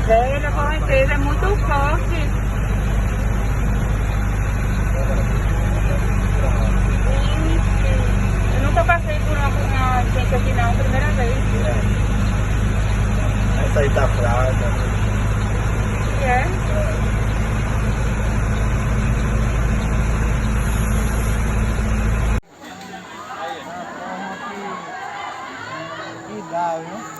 Velho, a correnteza é muito forte. Eu nunca passei por uma enchente aqui não, primeira vez. Essa aí tá fraca. E é? Que dá, viu?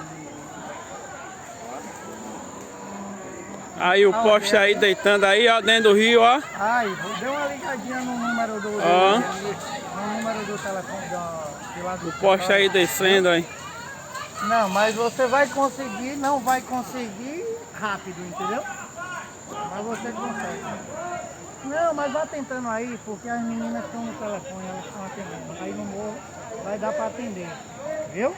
Aí o poste aí deitando aí, ó, dentro do rio, ó. Ai, deu uma ligadinha no número do, Ó. no número do telefone de lá do O poste aí descendo aí. Não, mas você vai conseguir, não vai conseguir rápido, entendeu? Mas você consegue. Não, mas vá tentando aí, porque as meninas estão no telefone, elas estão atendendo. Aí no morro vai dar para atender, viu?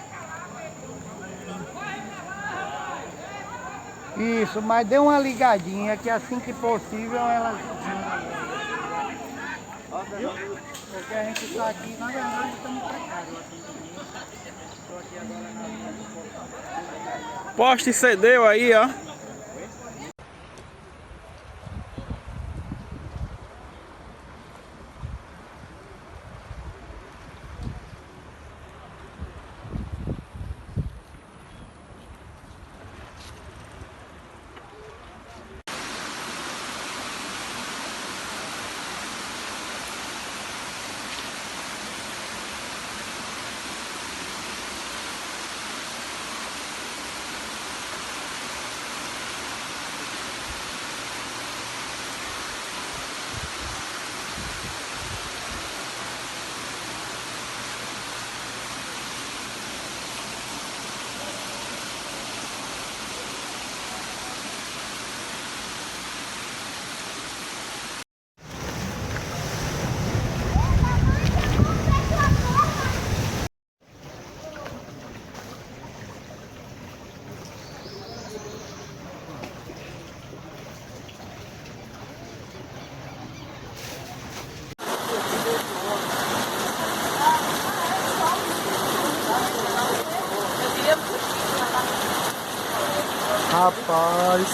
Isso, mas dê uma ligadinha que assim que possível elas... Viu? Porque a gente está aqui, na verdade estamos precários aqui. Estou aqui agora na linha do Poste cedeu aí, ó. Rapaz,